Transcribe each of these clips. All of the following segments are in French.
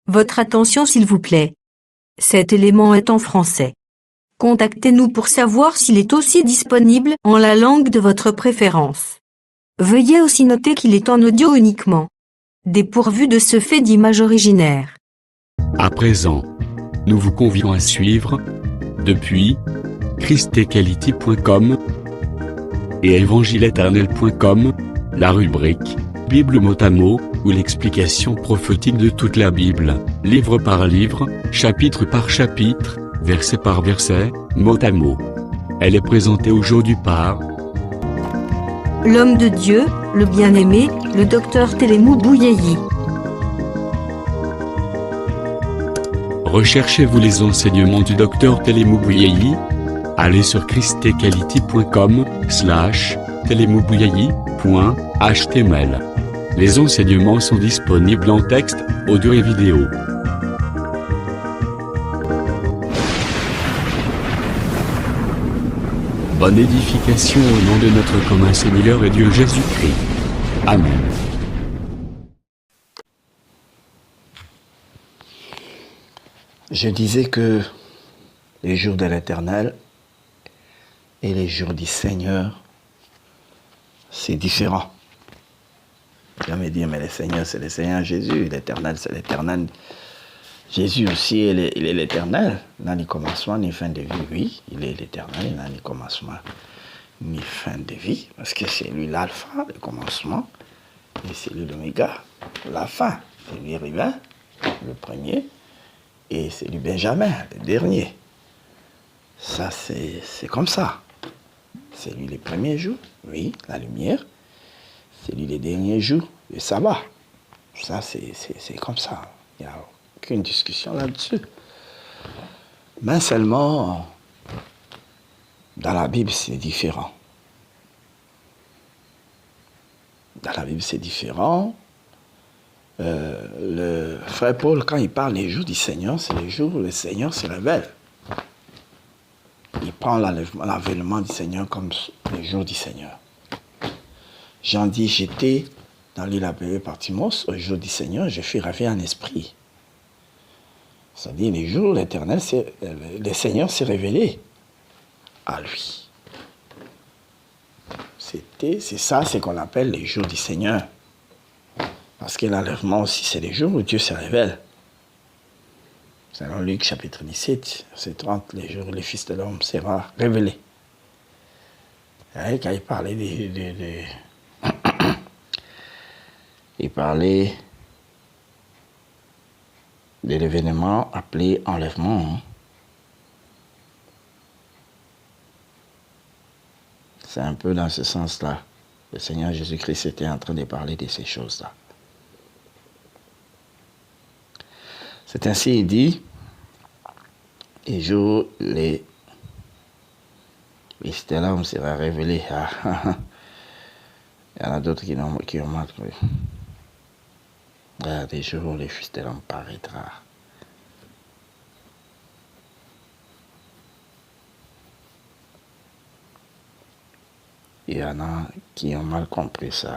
Votre attention s'il vous plaît. Cet élément est en français. Contactez-nous pour savoir s'il est aussi disponible en la langue de votre préférence. Veuillez aussi noter qu'il est en audio uniquement, dépourvu de ce fait d'image originaire. À présent, nous vous convions à suivre, depuis christequality.com et évangile-éternel.com, la rubrique Bible mot à mot, ou l'explication prophétique de toute la Bible, livre par livre, chapitre par chapitre, verset par verset, mot à mot. Elle est présentée aujourd'hui par L'homme de Dieu, le bien-aimé, le docteur Télémou Bouyeyi. Recherchez-vous les enseignements du docteur Télémou Bouyeyi? Allez sur christequality.com/télémoubouyeyi.html. Les enseignements sont disponibles en texte, audio et vidéo. Bonne édification au nom de notre commun Seigneur et Dieu Jésus-Christ. Amen. Je disais que les jours de l'Éternel et les jours du Seigneur, c'est différent. Tu vas me dire, mais le Seigneur, c'est le Seigneur Jésus, l'Éternel, c'est l'Éternel. Jésus aussi, il est l'Éternel. Il n'a ni commencement ni fin de vie. Oui, il est l'Éternel, il n'a ni commencement ni fin de vie, parce que c'est lui l'alpha, le commencement, et c'est lui l'oméga, la fin. C'est lui Rivin, le premier, et c'est lui Benjamin, le dernier. Ça, c'est comme ça. C'est lui les premiers jours, oui, la lumière. C'est lui les derniers jours, le sabbat. Ça, c'est comme ça. Il n'y a aucune discussion là-dessus. Mais seulement, dans la Bible, c'est différent. Dans la Bible, c'est différent. Le frère Paul, quand il parle des jours du Seigneur, c'est les jours où le Seigneur se révèle. Il prend l'avènement du Seigneur comme les jours du Seigneur. Jean dit, j'étais dans l'île appelée par Timos, au jour du Seigneur, je fus ravi en esprit. C'est-à-dire, les jours où l'Éternel, le Seigneur s'est révélé à lui. C'est ça, c'est qu'on appelle les jours du Seigneur. Parce que l'enlèvement aussi, c'est les jours où Dieu se révèle. Selon Luc chapitre 17, verset 30, les jours où le Fils de l'homme sera révélé. Et quand il parlait il parlait de l'événement appelé enlèvement. C'est un peu dans ce sens-là. Le Seigneur Jésus-Christ était en train de parler de ces choses-là. C'est ainsi, il dit, et jour les Fils de l'homme sera révélé. Il y en a d'autres qui ont mal cru. Des jours où le Fils de l'homme paraîtra. Il y en a qui ont mal compris ça.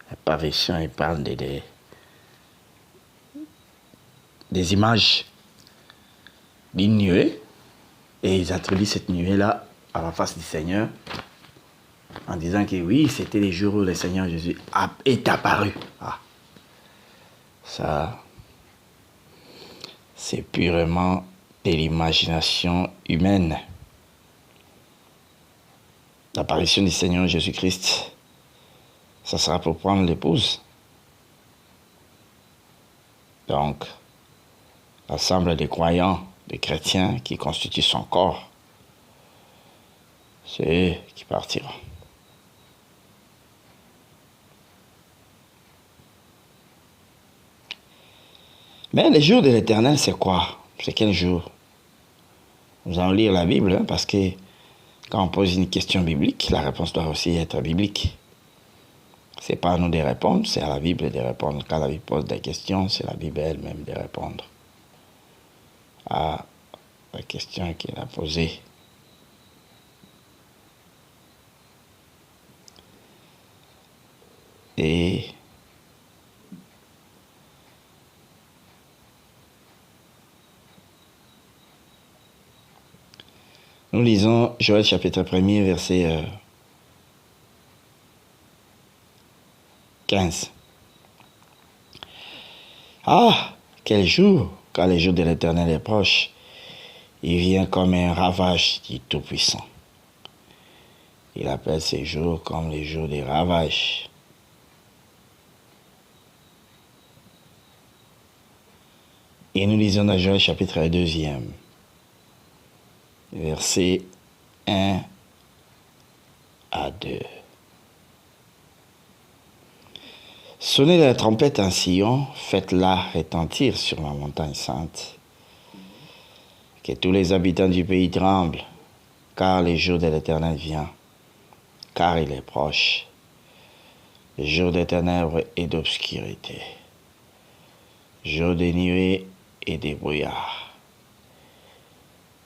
L'apparition, il parle des images d'une nuée, et ils attribuent cette nuée-là à la face du Seigneur, en disant que oui, c'était les jours où le Seigneur Jésus est apparu. Ah. Ça, c'est purement de l'imagination humaine. L'apparition du Seigneur Jésus-Christ, ça sera pour prendre l'épouse. Donc, l'ensemble des croyants, des chrétiens qui constituent son corps, c'est eux qui partiront. Mais les jours de l'Éternel, c'est quoi? C'est quel jour? Nous allons lire la Bible, parce que quand on pose une question biblique, la réponse doit aussi être biblique. C'est pas à nous de répondre, c'est à la Bible de répondre. Quand la Bible pose des questions, c'est la Bible elle-même de répondre à la question qu'elle a posée. Et Nous lisons Joël chapitre 1er, verset 15. Ah, quel jour, quand le jour de l'Éternel est proche, il vient comme un ravage du Tout-Puissant. Il appelle ces jours comme les jours des ravages. Et nous lisons dans Joël chapitre 2, versets 1 à 2. Sonnez la trompette en Sion, faites-la retentir sur la montagne sainte. Que tous les habitants du pays tremblent, car le jour de l'Éternel vient, car il est proche. Le jour des ténèbres et d'obscurité, jour des nuées et des brouillards.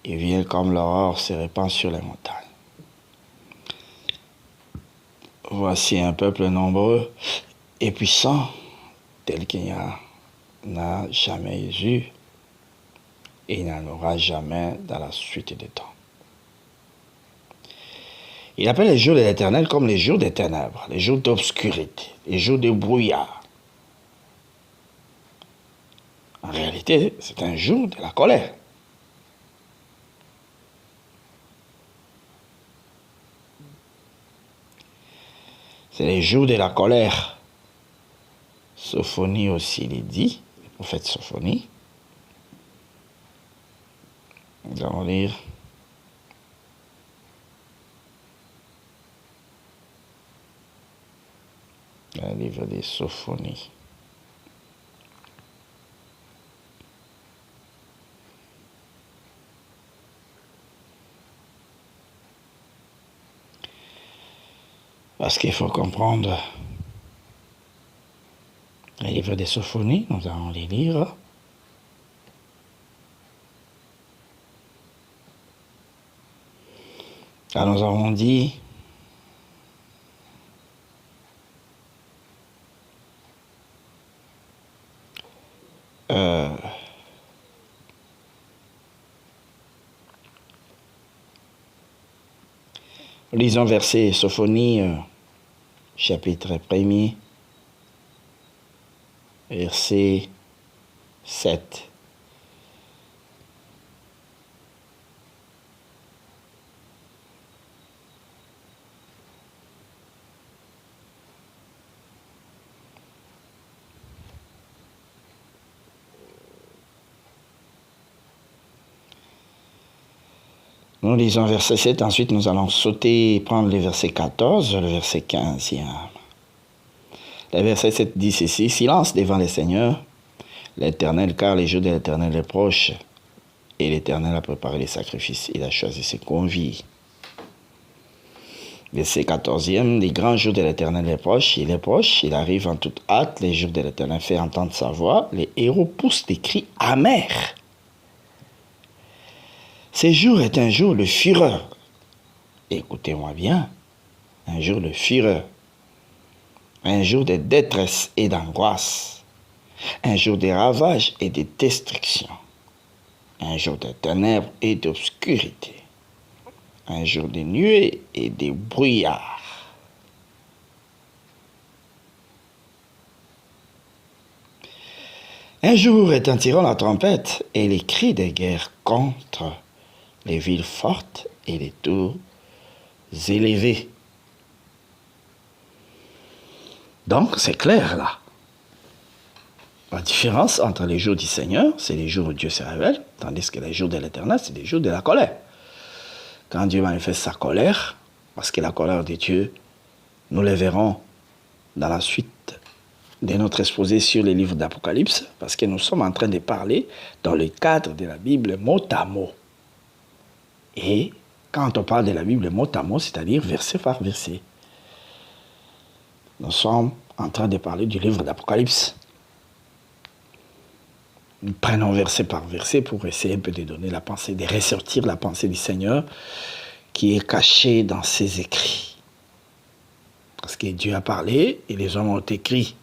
Il vient comme l'aurore se répand sur les montagnes. Voici un peuple nombreux et puissant, tel qu'il n'y en a jamais eu, et il n'en aura jamais dans la suite des temps. Il appelle les jours de l'Éternel comme les jours des ténèbres, les jours d'obscurité, les jours de brouillard. En réalité, c'est un jour de la colère. C'est les jours de la colère. Sophonie aussi les dit, le prophète Sophonie. Nous allons lire le livre des Sophonies. Parce qu'il faut comprendre les livres des Sophonies, nous allons les lire. Alors nous avons dit lisons verset Sophonie, chapitre 1er, verset 7. Nous lisons verset 7, ensuite nous allons sauter et prendre le verset 14, le verset 15. Le verset 7 dit ceci: silence devant le Seigneur, l'Éternel, car les jours de l'Éternel est proche, et l'Éternel a préparé les sacrifices, il a choisi ses conviés. Verset 14e, les grands jours de l'Éternel est proche, il arrive en toute hâte, les jours de l'Éternel fait entendre sa voix, les héros poussent des cris amers. Ce jour est un jour de fureur. Écoutez-moi bien, un jour de fureur, un jour de détresse et d'angoisse, un jour de ravages et de destruction, un jour de ténèbres et d'obscurité, un jour de nuées et de brouillards. Un jour retentiront la trompette et les cris de guerre contre les villes fortes et les tours élevées. Donc, c'est clair là. La différence entre les jours du Seigneur, c'est les jours où Dieu se révèle, tandis que les jours de l'Éternel, c'est les jours de la colère. Quand Dieu manifeste sa colère, parce que la colère de Dieu, nous le verrons dans la suite de notre exposé sur les livres d'Apocalypse, parce que nous sommes en train de parler dans le cadre de la Bible mot à mot. Et quand on parle de la Bible mot à mot, c'est-à-dire verset par verset, nous sommes en train de parler du livre d'Apocalypse. Nous prenons verset par verset pour essayer un peu de donner la pensée, de ressortir la pensée du Seigneur qui est cachée dans ses écrits. Parce que Dieu a parlé et les hommes ont écrit.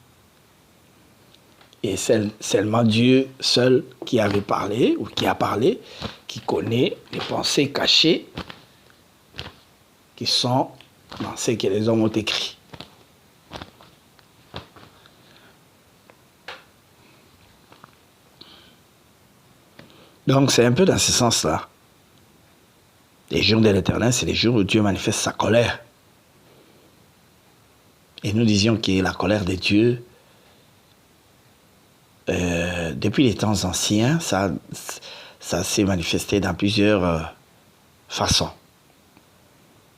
Et seulement Dieu seul qui avait parlé, ou qui a parlé, qui connaît les pensées cachées qui sont dans ce que les hommes ont écrit. Donc c'est un peu dans ce sens-là. Les jours de l'Éternel, c'est les jours où Dieu manifeste sa colère. Et nous disions que la colère de Dieu, depuis les temps anciens, ça s'est manifesté dans plusieurs façons.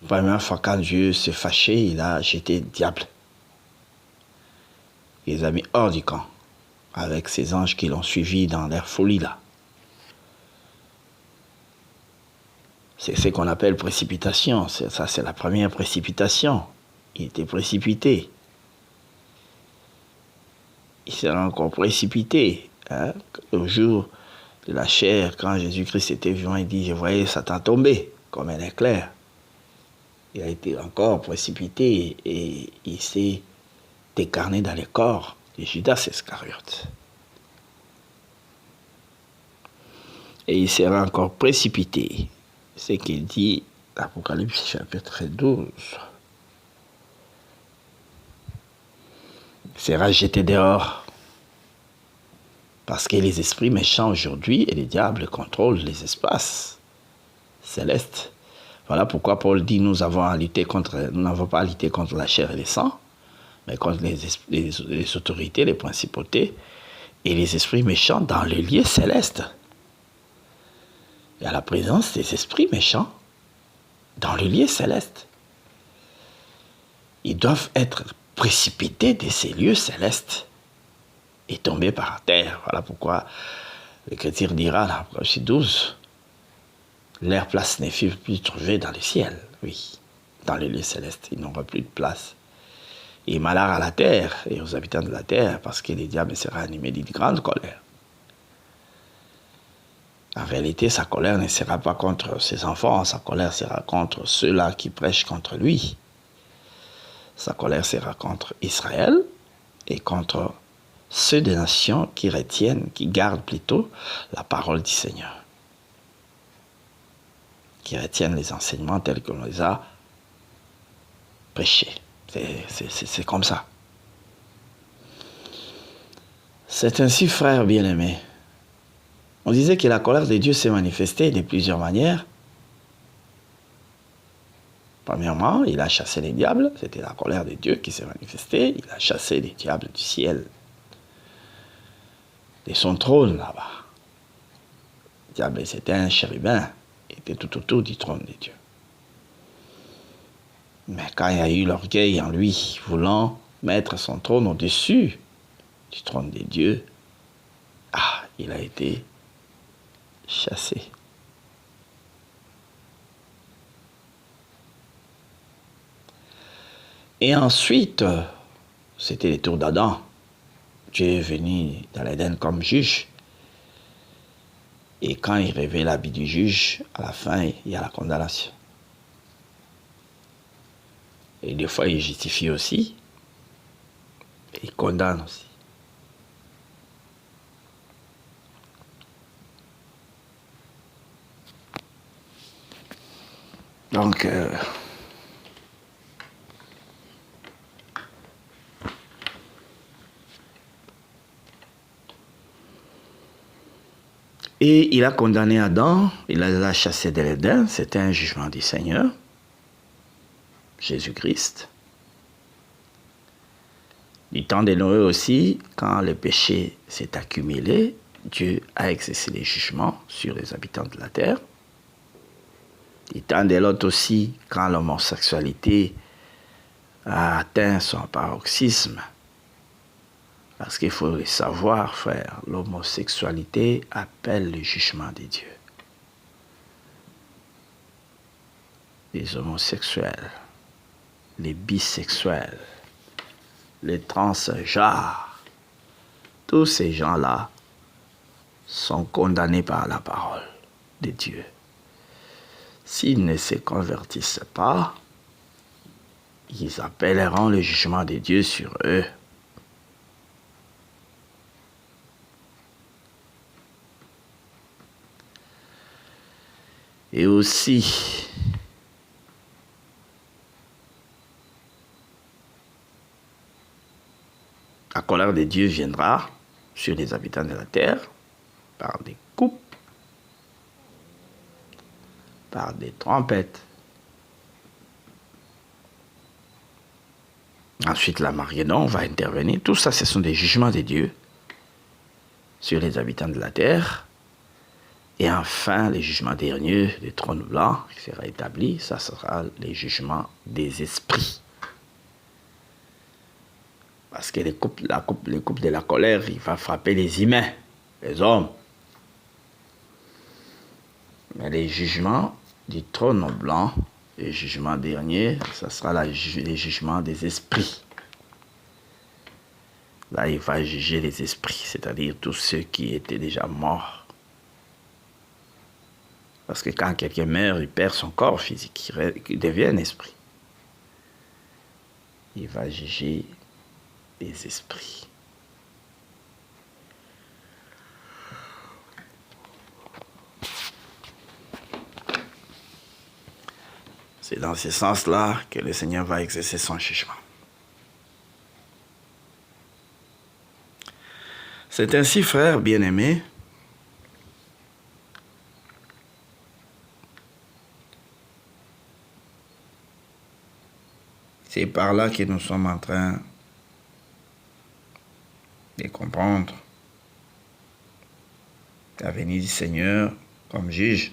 La première fois, quand Dieu s'est fâché, il a jeté le diable. Il les a mis hors du camp, avec ses anges qui l'ont suivi dans leur folie là. C'est ce qu'on appelle précipitation. Ça, c'est la première précipitation. Il était précipité. Il sera encore précipité. Hein? Au jour de la chair, quand Jésus-Christ était vivant, il dit, je voyais Satan tomber comme un éclair. Il a été encore précipité et il s'est décarné dans le corps de Judas Iscariote. Et il sera encore précipité. C'est ce qu'il dit l'Apocalypse chapitre 12. Il sera jeté dehors. Parce que les esprits méchants aujourd'hui et les diables contrôlent les espaces célestes. Voilà pourquoi Paul dit nous n'avons pas à lutter contre la chair et le sang, mais contre les autorités, les principautés et les esprits méchants dans les lieux célestes. Il y a la présence des esprits méchants dans le lieu céleste. Ils doivent être précipités de ces lieux célestes et tomber par terre. Voilà pourquoi l'Écriture dira dans l'Apocalypse 12, leur place ne fut plus trouvée dans le ciel, oui, dans les lieux célestes. Ils n'auront plus de place. Et malheur à la terre et aux habitants de la terre, parce que le diable sera animé d'une grande colère. En réalité, sa colère ne sera pas contre ses enfants, sa colère sera contre ceux-là qui prêchent contre lui. Sa colère sera contre Israël et contre ceux des nations qui retiennent, qui gardent plutôt la parole du Seigneur. Qui retiennent les enseignements tels qu'on les a prêchés. C'est comme ça. C'est ainsi, frères bien-aimés. On disait que la colère de Dieu s'est manifestée de plusieurs manières. Premièrement, il a chassé les diables. C'était la colère de Dieu qui s'est manifestée. Il a chassé les diables du ciel. De son trône là-bas. Le diable, c'était un chérubin. Il était tout autour du trône de Dieu. Mais quand il y a eu l'orgueil en lui, voulant mettre son trône au-dessus du trône de Dieu, il a été chassé. Et ensuite, c'était le tour d'Adam. Dieu est venu dans l'Éden comme juge. Et quand il revêt l'habit du juge, à la fin, il y a la condamnation. Et des fois, il justifie aussi. Et il condamne aussi. Donc, et il a condamné Adam, il l'a chassé de l'Éden, c'était un jugement du Seigneur, Jésus-Christ. Du temps de Noé aussi, quand le péché s'est accumulé, Dieu a exercé les jugements sur les habitants de la terre. Du temps de Lot aussi, quand l'homosexualité a atteint son paroxysme. Parce qu'il faut le savoir, frère, l'homosexualité appelle le jugement de Dieu. Les homosexuels, les bisexuels, les transgenres, tous ces gens-là sont condamnés par la parole de Dieu. S'ils ne se convertissent pas, ils appelleront le jugement de Dieu sur eux. Et aussi, la colère de Dieu viendra sur les habitants de la terre par des coupes, par des trompettes. Ensuite, l'Armageddon va intervenir. Tout ça, ce sont des jugements de Dieu sur les habitants de la terre. Et enfin, les jugements derniers du trône blanc qui sera établi, ça sera les jugements des esprits. Parce que les coupes de la colère, il va frapper les humains, les hommes. Mais les jugements du trône blanc, les jugements derniers, ça sera les jugements des esprits. Là, il va juger les esprits, c'est-à-dire tous ceux qui étaient déjà morts. Parce que quand quelqu'un meurt, il perd son corps physique, il devient un esprit. Il va juger les esprits. C'est dans ce sens-là que le Seigneur va exercer son jugement. C'est ainsi, frères bien-aimés, c'est par là que nous sommes en train de comprendre la venue du Seigneur comme juge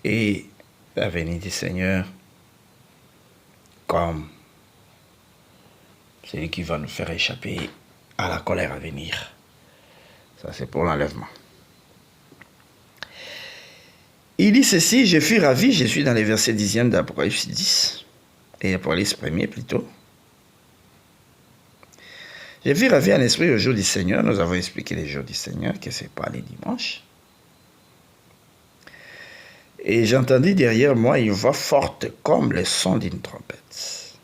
et la venue du Seigneur comme celui qui va nous faire échapper à la colère à venir. Ça, c'est pour l'enlèvement. Il dit ceci, je fus ravi, je suis dans les versets 10e d'Apocalypse 10, et Apocalypse 1er plutôt. Je fus ravi en esprit au jour du Seigneur. Nous avons expliqué les jours du Seigneur, que ce n'est pas les dimanches. Et j'entendis derrière moi une voix forte comme le son d'une trompette,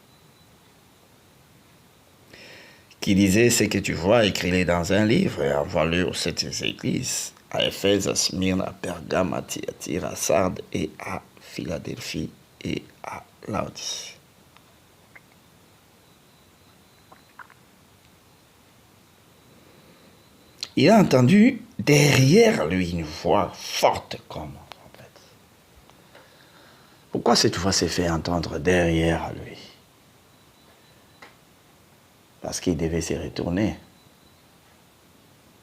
qui disait, ce que tu vois, écris-le dans un livre et envoie-le aux 7 églises, à Éphèse, à Smyrne, à Pergame, à Thyatire, à Sardes et à Philadelphie et à Laodicée. Il a entendu derrière lui une voix forte comme une trompette. Pourquoi cette voix s'est fait entendre derrière lui? Parce qu'il devait se retourner,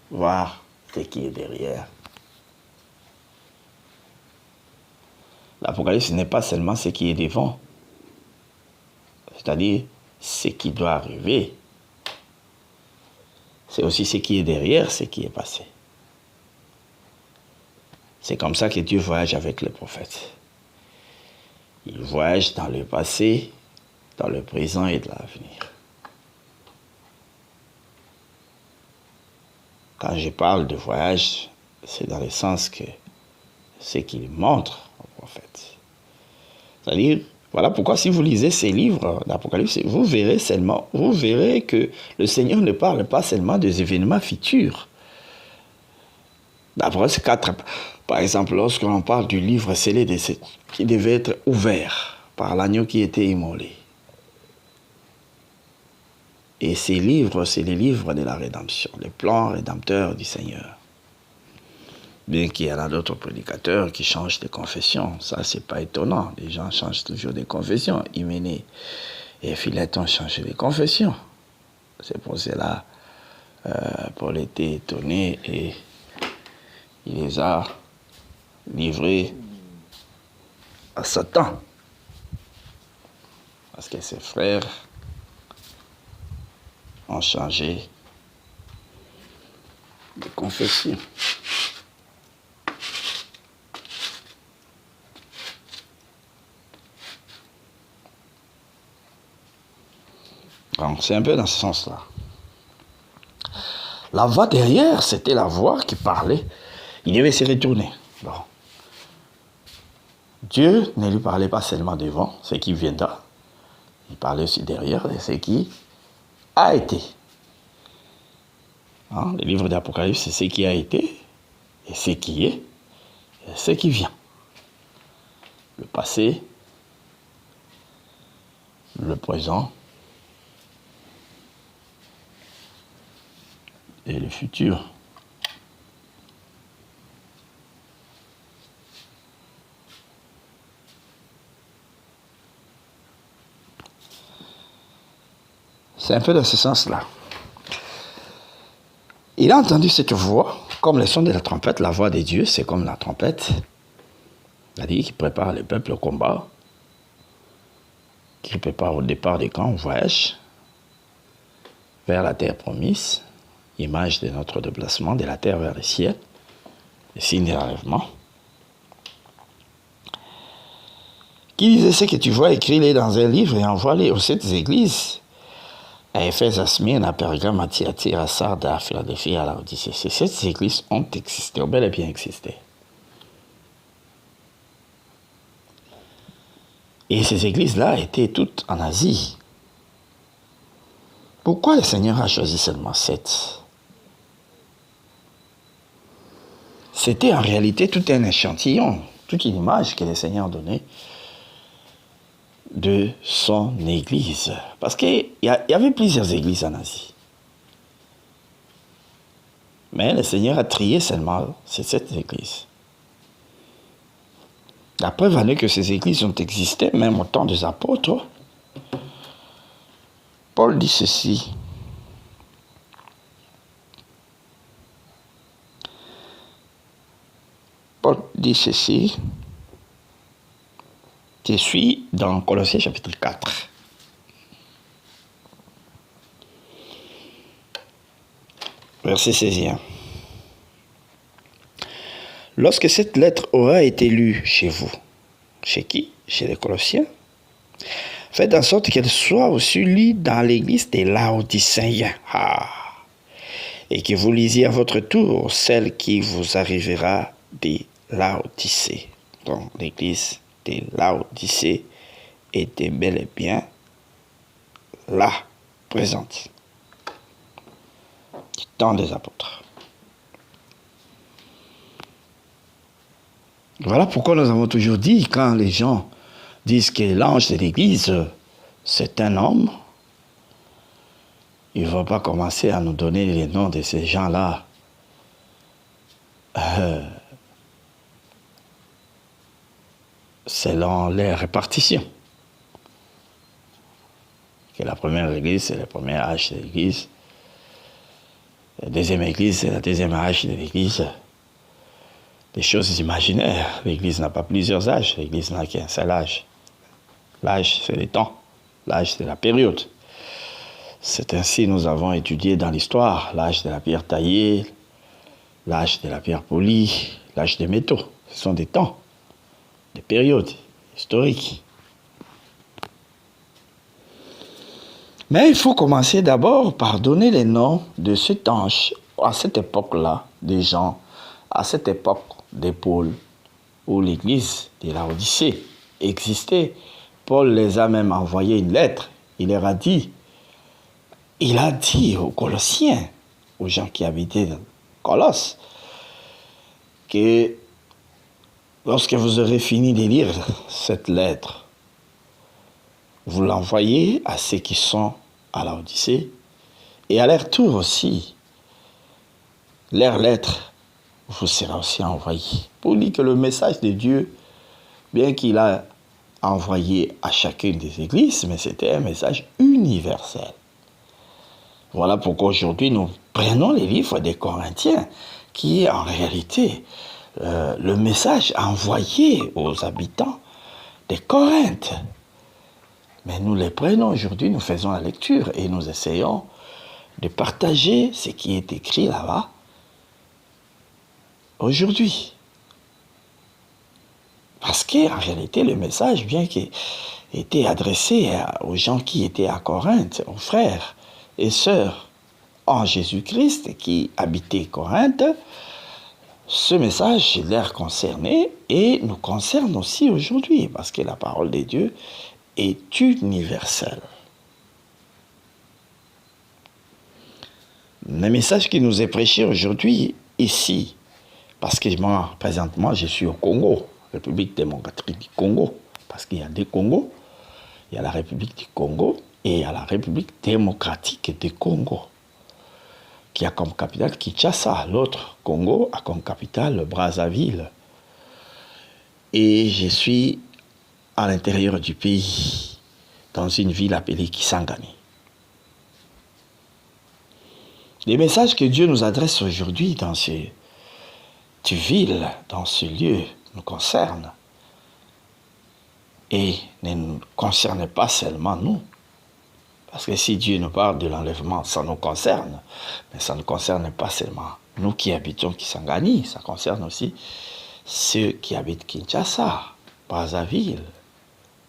voir ce qui est derrière. L'Apocalypse n'est pas seulement ce qui est devant, c'est-à-dire ce qui doit arriver. C'est aussi ce qui est derrière, ce qui est passé. C'est comme ça que Dieu voyage avec les prophètes. Il voyage dans le passé, dans le présent et dans l'avenir. Quand je parle de voyage, c'est dans le sens que ce qu'il montre aux prophètes. C'est-à-dire, voilà pourquoi si vous lisez ces livres d'Apocalypse, vous verrez que le Seigneur ne parle pas seulement des événements futurs. D'Apocalypse 4, par exemple, lorsque l'on parle du livre scellé qui devait être ouvert par l'agneau qui était immolé. Et ces livres, c'est les livres de la rédemption, les plans rédempteurs du Seigneur. Bien qu'il y en a d'autres prédicateurs qui changent de confession, ça c'est pas étonnant. Les gens changent toujours de confession. Hyménée et Philette ont changé de confession. C'est pour cela, Paul était étonné et il les a livrés à Satan. Parce que ses frères ont changé de confession. Donc, c'est un peu dans ce sens-là. La voix derrière, c'était la voix qui parlait. Il devait se retourner. Bon. Dieu ne lui parlait pas seulement devant, ce qui viendra. Il parlait aussi derrière de ce qui a été. Hein, le livre d'Apocalypse, c'est ce qui a été. et ce qui est et ce qui vient. Le passé, le présent et le futur. C'est un peu dans ce sens-là. Il a entendu cette voix, comme le son de la trompette. La voix de Dieu, c'est comme la trompette. C'est-à-dire qu'il prépare le peuple au combat, qu'il prépare au départ des camps, au voyage, vers la terre promise, image de notre déplacement de la terre vers le ciel, le signe de l'enlèvement. Qui disait ce que tu vois, écris-les dans un livre et envoie-les aux 7 églises. À Éphèse, à Smyrne, à Pergame, à Thyatire, à Sardes, à Philadelphie, à Laodicée. Ces 7 églises ont existé, ont bel et bien existé. Et ces églises-là étaient toutes en Asie. Pourquoi le Seigneur a choisi seulement 7? C'était en réalité tout un échantillon, toute une image que le Seigneur donnait de son église. Parce qu'il y avait plusieurs églises en Asie. Mais le Seigneur a trié seulement ces 7 églises. La preuve en est que ces églises ont existé même au temps des apôtres. Paul dit ceci. Paul dit ceci. Je suis dans Colossiens chapitre 4. Verset 16. Lorsque cette lettre aura été lue chez vous, chez qui? Chez les Colossiens. Faites en sorte qu'elle soit aussi lue dans l'église des Laodicéens. Et que vous lisiez à votre tour celle qui vous arrivera des Laodicées. Donc l'église des Laodicées était bel et bien là, présente. Du temps des apôtres. Voilà pourquoi nous avons toujours dit, quand les gens disent que l'ange de l'église, c'est un homme, ils ne vont pas commencer à nous donner les noms de ces gens-là. Selon les répartitions. Que la première église, c'est le premier âge de l'église. La deuxième église, c'est la deuxième âge de l'église. Des choses imaginaires. L'église n'a pas plusieurs âges. L'église n'a qu'un seul âge. L'âge, c'est le temps. L'âge, c'est la période. C'est ainsi que nous avons étudié dans l'histoire l'âge de la pierre taillée, l'âge de la pierre polie, l'âge des métaux. Ce sont des temps, des périodes historiques. Mais il faut commencer d'abord par donner les noms de cet ange, à cette époque-là, des gens, à cette époque des pôles, où l'église de Laodicée existait. Paul les a même envoyé une lettre. Il a dit aux Colossiens, aux gens qui habitaient dans Colosse, que lorsque vous aurez fini de lire cette lettre, vous l'envoyez à ceux qui sont à Laodicée et à leur tour aussi. Leur lettre vous sera aussi envoyée. Pour dire que le message de Dieu, bien qu'il a envoyé à chacune des églises, mais c'était un message universel. Voilà pourquoi aujourd'hui nous prenons les livres des Corinthiens, qui est en réalité le message envoyé aux habitants de Corinthe. Mais nous les prenons aujourd'hui, nous faisons la lecture et nous essayons de partager ce qui est écrit là-bas aujourd'hui. Parce qu'en réalité, le message, bien qu'il était adressé aux gens qui étaient à Corinthe, aux frères et sœurs en Jésus-Christ qui habitaient Corinthe, ce message leur concernait et nous concerne aussi aujourd'hui, parce que la parole de Dieu est universelle. Le message qui nous est prêché aujourd'hui, ici, Parce que moi, présentement, je suis au Congo, République démocratique du Congo. Parce qu'il y a deux Congos. Il y a la République du Congo et il y a la République démocratique du Congo, qui a comme capitale Kinshasa. L'autre Congo a comme capitale Brazzaville. Et je suis à l'intérieur du pays, dans une ville appelée Kisangani. Les messages que Dieu nous adresse aujourd'hui dans cette ville, dans ce lieu, nous concernent. Et ne nous concernent pas seulement nous. Parce que si Dieu nous parle de l'enlèvement, ça nous concerne. Mais ça ne concerne pas seulement nous qui habitons Kisangani, ça concerne aussi ceux qui habitent Kinshasa, Brazzaville,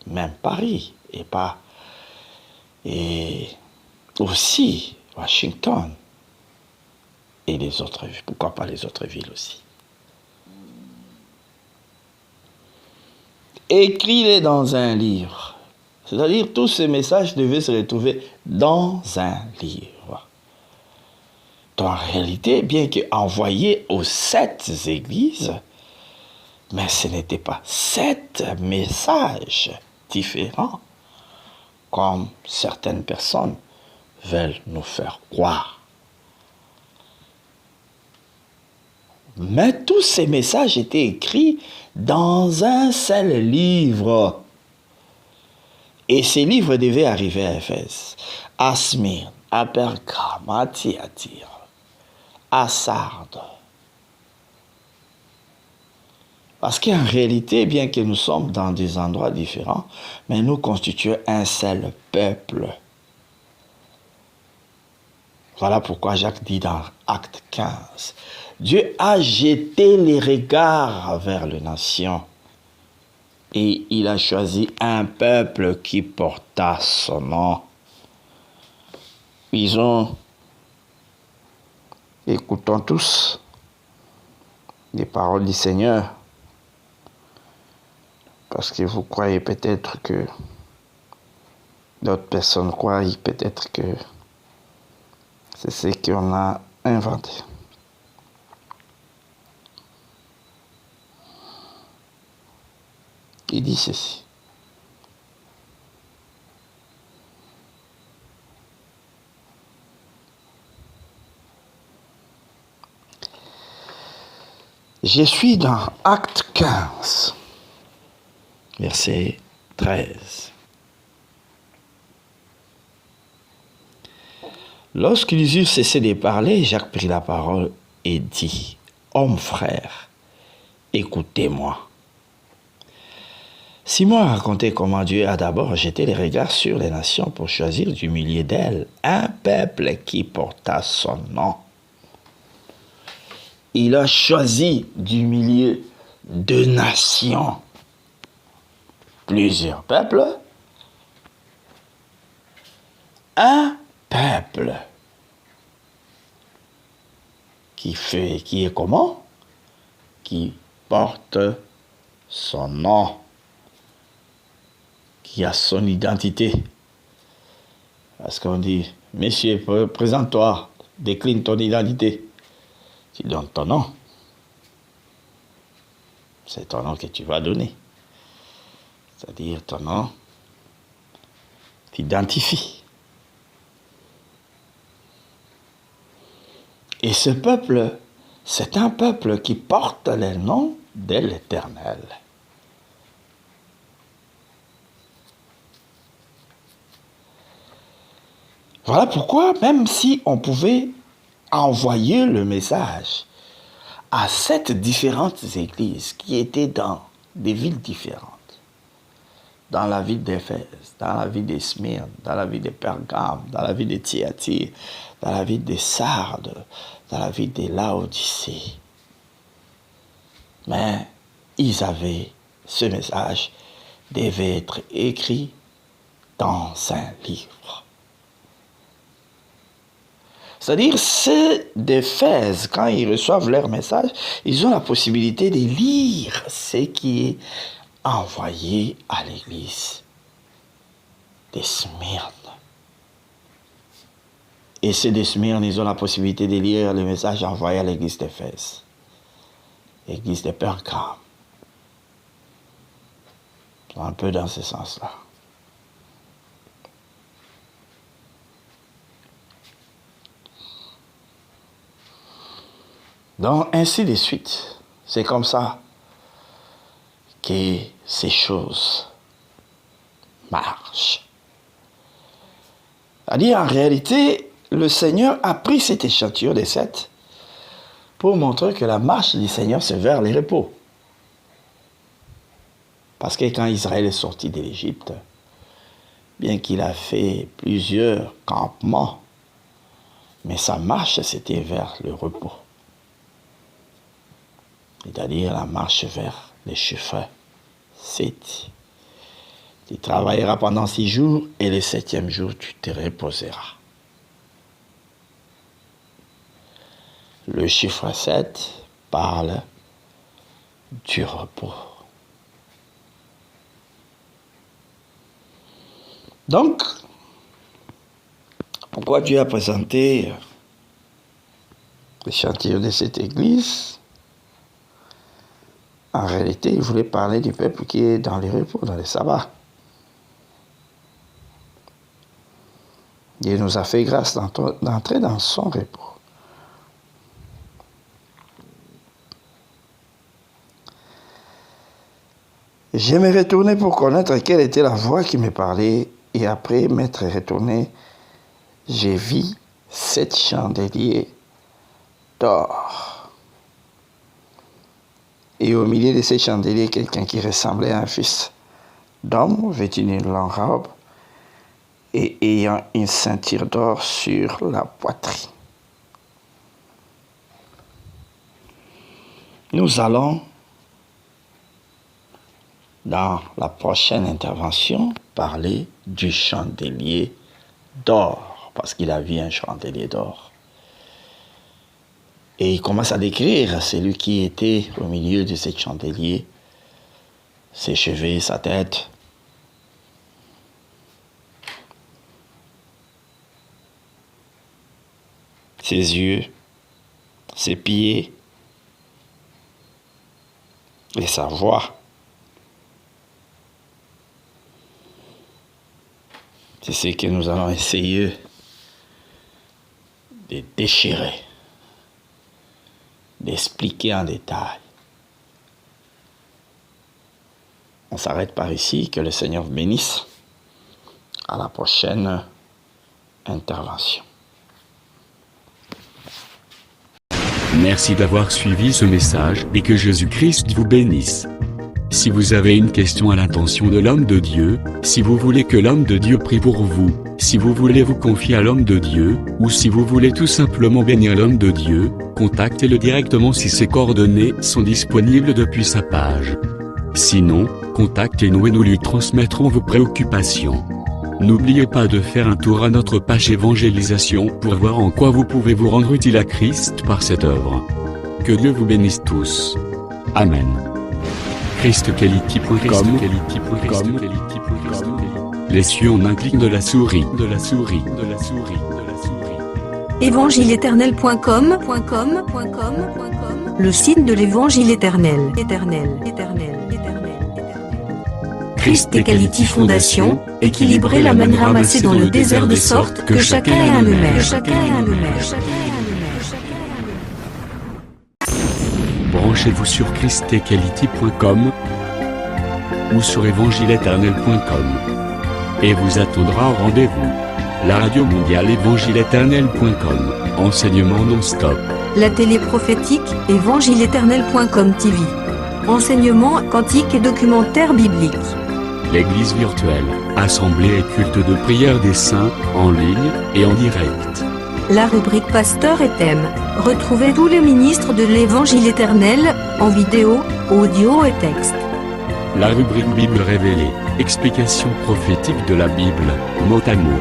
même Paris, et aussi Washington et les autres villes. Pourquoi pas les autres villes aussi? Écris-les dans un livre. C'est-à-dire, tous ces messages devaient se retrouver dans un livre. Donc, en réalité, bien qu'envoyés aux 7 églises, mais ce n'était pas 7 messages différents, comme certaines personnes veulent nous faire croire. Mais tous ces messages étaient écrits dans un seul livre. Et ces livres devaient arriver à Éphèse, à Smyrne, à Pergame, à Thyatire, à Sardes. Parce qu'en réalité, bien que nous sommes dans des endroits différents, mais nous constituons un seul peuple. Voilà pourquoi Jacques dit dans Acte 15, Dieu a jeté les regards vers les nations et il a choisi un peuple qui porta son nom. Écoutons tous les paroles du Seigneur, parce que vous croyez peut-être que d'autres personnes croient peut-être que c'est ce qu'on a inventé. Il dit ceci. Je suis dans Acte 15, verset 13. Lorsqu'ils eurent cessé de parler, Jacques prit la parole et dit, « Hommes frères, écoutez-moi. Simon a raconté comment Dieu a d'abord jeté les regards sur les nations pour choisir du milieu d'elles un peuple qui porta son nom. Il a choisi du milieu de nations plusieurs peuples, un peuple qui est comment? Qui porte son nom, qui a son identité. Parce qu'on dit, monsieur, présente-toi, décline ton identité. Tu donnes ton nom. C'est ton nom que tu vas donner. C'est-à-dire ton nom t'identifie. Et ce peuple, c'est un peuple qui porte le nom de l'Éternel. Voilà pourquoi, même si on pouvait envoyer le message à 7 différentes églises qui étaient dans des villes différentes, dans la ville d'Éphèse, dans la ville de Smyrne, dans la ville de Pergame, dans la ville de Thyatire, dans la ville de Sardes, dans la ville de Laodicée. Mais ce message devait être écrit dans un livre. C'est-à-dire, ceux d'Éphèse, quand ils reçoivent leur message, ils ont la possibilité de lire ce qui est envoyé à l'église de Smyrne. Et ceux de Smyrne, ils ont la possibilité de lire le message envoyé à l'église d'Éphèse. Église des Pères-Grammes. Un peu dans ce sens-là. Donc, ainsi de suite. C'est comme ça que ces choses marchent. C'est-à-dire, en réalité, le Seigneur a pris cet échantillon des 7 pour montrer que la marche du Seigneur, c'est vers le repos. Parce que quand Israël est sorti de l'Égypte, bien qu'il a fait plusieurs campements, mais sa marche, c'était vers le repos. C'est-à-dire la marche vers les chiffres 7. Tu travailleras pendant 6 jours et le 7e jour, tu te reposeras. Le chiffre 7 parle du repos. Donc, pourquoi Dieu a présenté l'échantillon de cette église? En réalité, il voulait parler du peuple qui est dans les repos, dans les sabbats. Dieu nous a fait grâce d'entrer dans son repos. Je me retournai pour connaître quelle était la voix qui me parlait, et après m'être retourné, j'ai vu 7 chandeliers d'or. Et au milieu de ces chandeliers, quelqu'un qui ressemblait à un fils d'homme, vêtu d'une longue robe, et ayant une ceinture d'or sur la poitrine. Nous allons, dans la prochaine intervention, parler du chandelier d'or, parce qu'il a vu un chandelier d'or. Et il commence à décrire celui qui était au milieu de ce chandelier, ses cheveux, sa tête. Ses yeux, ses pieds et sa voix. C'est ce que nous allons essayer de déchirer, d'expliquer en détail. On s'arrête par ici, que le Seigneur bénisse. À la prochaine intervention. Merci d'avoir suivi ce message et que Jésus-Christ vous bénisse. Si vous avez une question à l'intention de l'homme de Dieu, si vous voulez que l'homme de Dieu prie pour vous, si vous voulez vous confier à l'homme de Dieu, ou si vous voulez tout simplement bénir l'homme de Dieu, contactez-le directement si ses coordonnées sont disponibles depuis sa page. Sinon, contactez-nous et nous lui transmettrons vos préoccupations. N'oubliez pas de faire un tour à notre page évangélisation pour voir en quoi vous pouvez vous rendre utile à Christ par cette œuvre. Que Dieu vous bénisse tous. Amen. ChristQuality.com. Les cieux en un clic de la souris. Évangile-éternel.com, le site de l'Évangile éternel. Christ Equality Fondation, équilibrer la manne ramassée dans le désert de sorte que chacun ait un maire. Branchez-vous sur ChristEquality.com ou sur évangile-éternel.com et vous attendra au rendez-vous. La radio mondiale évangile-éternel.com, enseignement non-stop. La télé prophétique, évangile-éternel.com TV. Enseignement quantique et documentaire biblique. L'église virtuelle, assemblée et culte de prière des saints, en ligne et en direct. La rubrique Pasteur et thème. Retrouvez tous les ministres de l'Évangile éternel, en vidéo, audio et texte. La rubrique Bible révélée, explication prophétique de la Bible, mot à mot.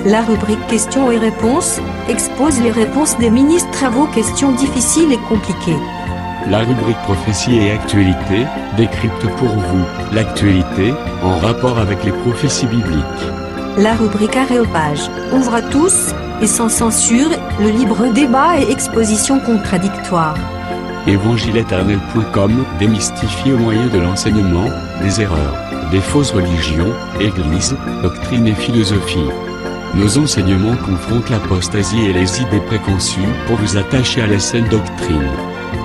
La rubrique questions et réponses, expose les réponses des ministres à vos questions difficiles et compliquées. La rubrique prophétie et actualité, décrypte pour vous l'actualité, en rapport avec les prophéties bibliques. La rubrique Aréopage ouvre à tous, et sans censure, le libre débat et exposition contradictoire. Évangile-éternel.com démystifie au moyen de l'enseignement, des erreurs, des fausses religions, églises, doctrines et philosophie. Nos enseignements confrontent l'apostasie et les idées préconçues pour vous attacher à la saine doctrine.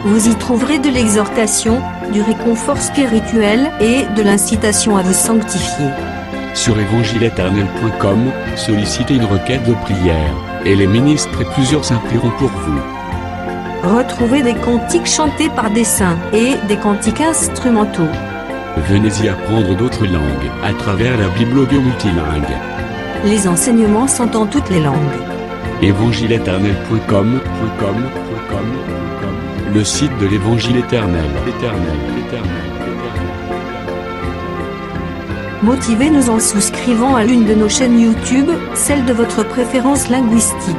Vous y trouverez de l'exhortation, du réconfort spirituel et de l'incitation à vous sanctifier. Sur évangile-éternel.com, sollicitez une requête de prière, et les ministres et plusieurs prieront pour vous. Retrouvez des cantiques chantés par des saints et des cantiques instrumentaux. Venez y apprendre d'autres langues à travers la Bible audio multilingue. Les enseignements sont en toutes les langues. évangile-éternel.com, le site de l'Évangile éternel. Motivez-nous en souscrivant à l'une de nos chaînes YouTube, celle de votre préférence linguistique.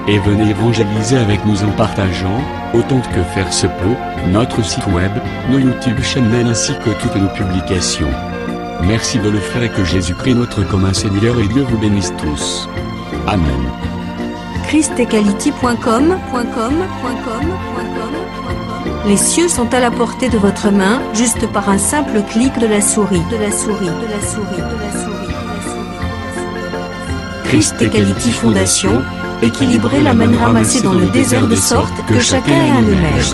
Et venez évangéliser avec nous en partageant, autant que faire se peut, notre site web, nos YouTube channels ainsi que toutes nos publications. Merci de le faire et que Jésus-Christ notre commun Seigneur et Dieu vous bénisse tous. Amen. christequality.com. Les cieux sont à la portée de votre main, juste par un simple clic de la souris. Christ Equality Fondation, équilibrer la manne ramassée dans le désert de sorte que chacun ait un aimère.